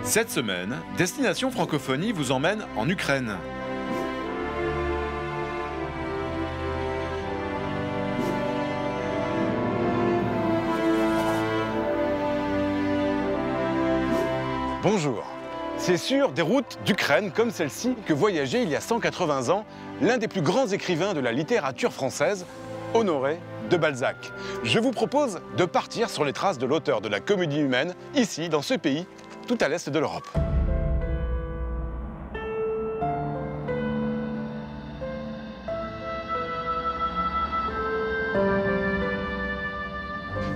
Cette semaine, Destination Francophonie vous emmène en Ukraine. Bonjour. C'est sur des routes d'Ukraine comme celle-ci que voyageait il y a 180 ans l'un des plus grands écrivains de la littérature française, Honoré de Balzac. Je vous propose de partir sur les traces de l'auteur de la Comédie humaine, ici, dans ce pays, tout à l'est de l'Europe.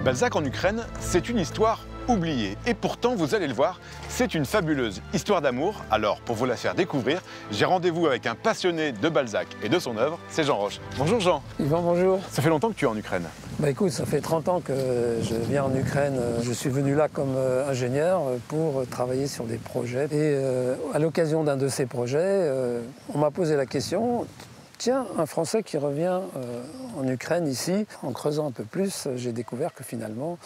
Balzac en Ukraine, c'est une histoire oubliée. Et pourtant, vous allez le voir, c'est une fabuleuse histoire d'amour. Alors, pour vous la faire découvrir, j'ai rendez-vous avec un passionné de Balzac et de son œuvre, c'est Jean Roche. Bonjour Jean. Yvan, bonjour. Ça fait longtemps que tu es en Ukraine? Bah écoute, ça fait 30 ans que je viens en Ukraine. Je suis venu là comme ingénieur pour travailler sur des projets. Et à l'occasion d'un de ces projets, on m'a posé la question, tiens, un Français qui revient en Ukraine ici, en creusant un peu plus, j'ai découvert que finalement,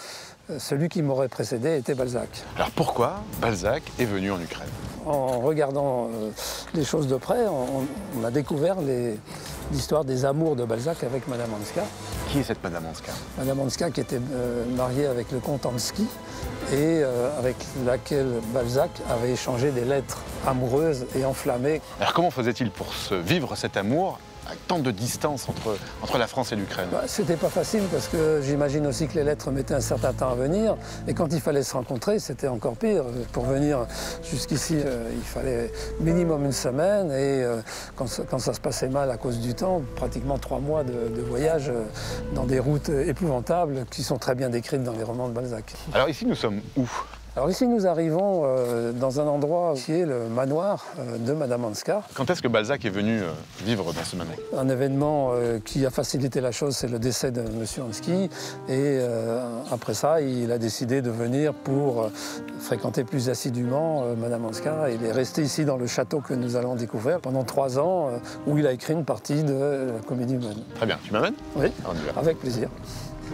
celui qui m'aurait précédé était Balzac. Alors pourquoi Balzac est venu en Ukraine? En regardant les choses de près, on a découvert l'histoire des amours de Balzac avec Madame Hanska. Qui est cette Madame Hanska? Madame Hanska qui était mariée avec le comte Hansky et avec laquelle Balzac avait échangé des lettres amoureuses et enflammées. Alors comment faisait-il pour se vivre cet amour avec tant de distance entre la France et l'Ukraine? C'était pas facile parce que j'imagine aussi que les lettres mettaient un certain temps à venir. Et quand il fallait se rencontrer, c'était encore pire. Pour venir jusqu'ici, il fallait minimum une semaine. Et quand ça se passait mal à cause du temps, pratiquement 3 mois de voyage dans des routes épouvantables qui sont très bien décrites dans les romans de Balzac. Alors ici, nous sommes où? Alors ici, nous arrivons dans un endroit qui est le manoir de Madame Hanska. Quand est-ce que Balzac est venu vivre dans ce manoir? Un événement qui a facilité la chose, c'est le décès de M. Hansky. Et après ça, il a décidé de venir pour fréquenter plus assidûment Madame Hanska. Il est resté ici dans le château que nous allons découvrir pendant 3 ans, où il a écrit une partie de la Comédie humaine. Très bien, tu m'amènes? Oui, on y va. avec plaisir.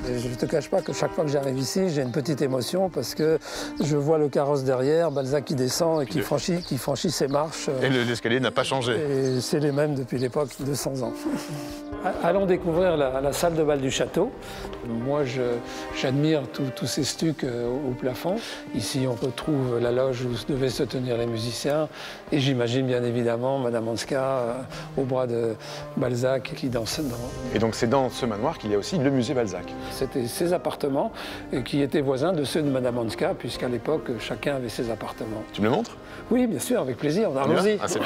Et je ne te cache pas que chaque fois que j'arrive ici, j'ai une petite émotion parce que je vois le carrosse derrière, Balzac qui descend et qui franchit ses marches. Et l'escalier n'a pas changé. Et c'est les mêmes depuis l'époque de 100 ans. Allons découvrir la salle de bal du château. Moi, j'admire tous ces stucs au plafond. Ici, on retrouve la loge où devaient se tenir les musiciens. Et j'imagine bien évidemment Madame Hanska au bras de Balzac qui danse. Et donc, c'est dans ce manoir qu'il y a aussi le musée Balzac. C'était ses appartements qui étaient voisins de ceux de Madame Hanska, puisqu'à l'époque, chacun avait ses appartements. Tu me le montres? Oui, bien sûr, avec plaisir. Allons-y. Ah, c'est bon.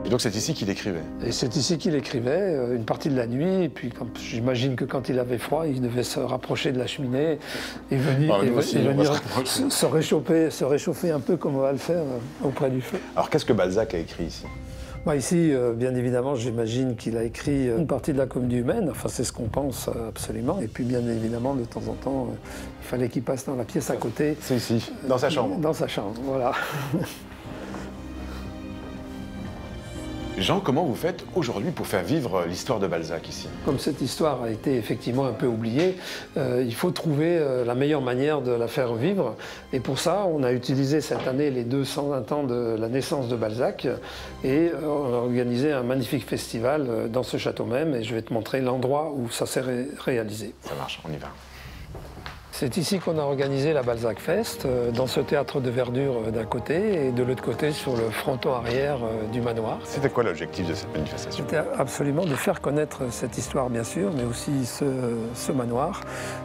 Et donc c'est ici qu'il écrivait? Et c'est ici qu'il écrivait, une partie de la nuit, et puis j'imagine que quand il avait froid, il devait se rapprocher de la cheminée et venir, se réchauffer un peu comme on va le faire auprès du feu. Alors qu'est-ce que Balzac a écrit ici? Ici, bien évidemment, j'imagine qu'il a écrit une partie de la Comédie humaine, enfin c'est ce qu'on pense absolument. Et puis bien évidemment, de temps en temps, il fallait qu'il passe dans la pièce à côté. C'est ici, dans sa chambre? Dans sa chambre, voilà. Jean, comment vous faites aujourd'hui pour faire vivre l'histoire de Balzac ici? Comme cette histoire a été effectivement un peu oubliée, il faut trouver la meilleure manière de la faire vivre. Et pour ça, on a utilisé cette année les 220 ans de la naissance de Balzac et on a organisé un magnifique festival dans ce château même. Et je vais te montrer l'endroit où ça s'est réalisé. Ça marche, on y va. C'est ici qu'on a organisé la Balzac Fest, dans ce théâtre de verdure d'un côté et de l'autre côté sur le fronton arrière du manoir. C'était quoi l'objectif de cette manifestation? C'était absolument de faire connaître cette histoire bien sûr, mais aussi ce manoir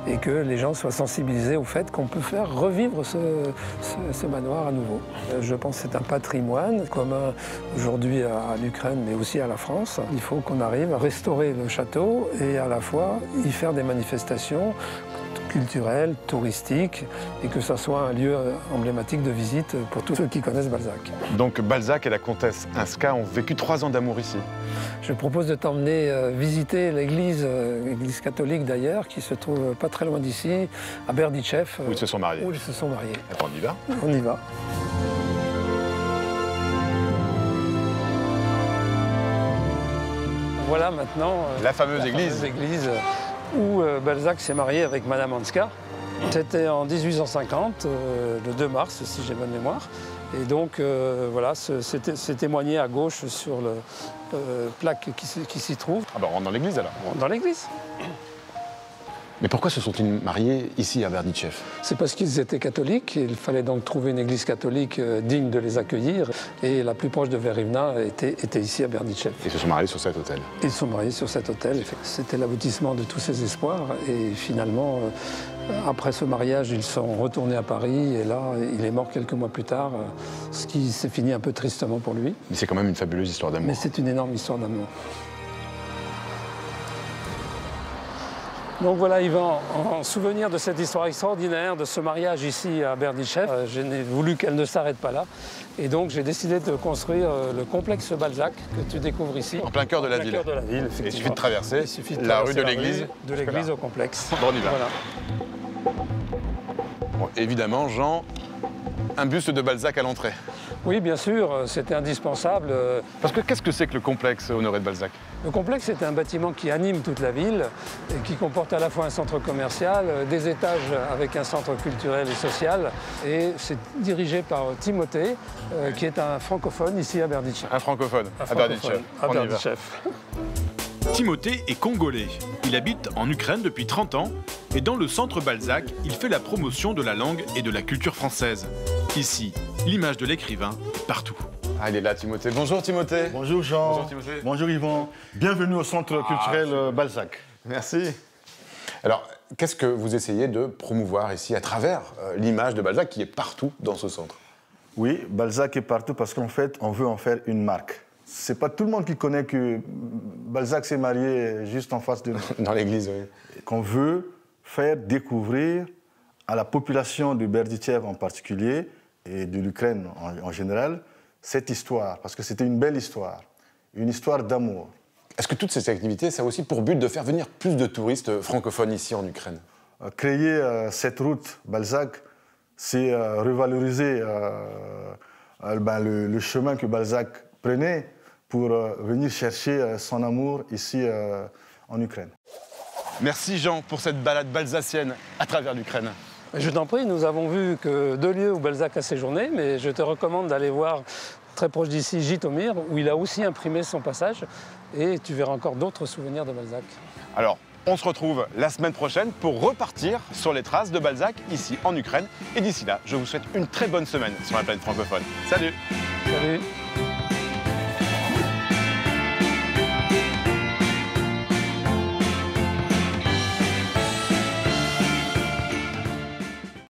et que les gens soient sensibilisés au fait qu'on peut faire revivre ce manoir à nouveau. Je pense que c'est un patrimoine commun aujourd'hui à l'Ukraine mais aussi à la France. Il faut qu'on arrive à restaurer le château et à la fois y faire des manifestations culturel, touristique, et que ça soit un lieu emblématique de visite pour tous ceux qui connaissent Balzac. Donc Balzac et la comtesse Hanska ont vécu 3 ans d'amour ici? Je propose de t'emmener visiter l'église catholique d'ailleurs, qui se trouve pas très loin d'ici, à Berdichev. Où ils se sont mariés. Où ils se sont mariés. Attends, on y va? On y va. Voilà maintenant la fameuse église où Balzac s'est marié avec Madame Hanska. C'était en 1850, le 2 mars, si j'ai bonne mémoire. Et donc, voilà, c'est témoigné à gauche sur le plaque qui s'y trouve. Ah bah on rentre dans l'église alors. On rentre dans l'église. Mais pourquoi se sont-ils mariés ici à Berdichev? C'est parce qu'ils étaient catholiques. Il fallait donc trouver une église catholique digne de les accueillir. Et la plus proche de Verivna était ici à Berdichev. Ils se sont mariés sur cet hôtel. Ils se sont mariés sur cet hôtel. C'était l'aboutissement de tous ces espoirs. Et finalement, après ce mariage, ils sont retournés à Paris. Et là, il est mort quelques mois plus tard, ce qui s'est fini un peu tristement pour lui. Mais c'est quand même une fabuleuse histoire d'amour. Mais c'est une énorme histoire d'amour. Donc voilà, Yvan, en souvenir de cette histoire extraordinaire, de ce mariage ici à Berdichev, je n'ai voulu qu'elle ne s'arrête pas là. Et donc j'ai décidé de construire le complexe Balzac que tu découvres ici. En plein cœur de la ville. Cœur de la ville, il suffit de traverser la rue de l'église. De l'église au complexe. Bon, on y va. Voilà. Bon, évidemment, Jean, un buste de Balzac à l'entrée. Oui, bien sûr, c'était indispensable. Parce que qu'est-ce que c'est que le complexe Honoré de Balzac? Le complexe est un bâtiment qui anime toute la ville et qui comporte à la fois un centre commercial, des étages avec un centre culturel et social. Et c'est dirigé par Timothée, qui est un francophone ici à Berdichev. Un francophone à Berdichev. À Berdichev. Timothée est congolais. Il habite en Ukraine depuis 30 ans et dans le centre Balzac, il fait la promotion de la langue et de la culture française. Ici, l'image de l'écrivain est partout. Ah, il est là, Timothée. Bonjour, Timothée. Bonjour, Jean. Bonjour, Timothée. Bonjour, Yvan. Bienvenue au centre culturel Balzac. Merci. Alors, qu'est-ce que vous essayez de promouvoir ici à travers l'image de Balzac qui est partout dans ce centre? Oui, Balzac est partout parce qu'en fait, on veut en faire une marque. C'est pas tout le monde qui connaît que Balzac s'est marié juste en face de nous. Dans l'église, oui. Qu'on veut faire découvrir à la population de Berdichev en particulier et de l'Ukraine en général cette histoire, parce que c'était une belle histoire, une histoire d'amour. Est-ce que toutes ces activités, ça a aussi pour but de faire venir plus de touristes francophones ici en Ukraine? Créer cette route Balzac, c'est revaloriser le chemin que Balzac prenait pour venir chercher son amour ici en Ukraine. Merci Jean pour cette balade balsacienne à travers l'Ukraine. Je t'en prie, nous avons vu que 2 lieux où Balzac a séjourné, mais je te recommande d'aller voir très proche d'ici Jytomyr, où il a aussi imprimé son passage, et tu verras encore d'autres souvenirs de Balzac. Alors, on se retrouve la semaine prochaine pour repartir sur les traces de Balzac ici en Ukraine. Et d'ici là, je vous souhaite une très bonne semaine sur la planète francophone. Salut! Salut!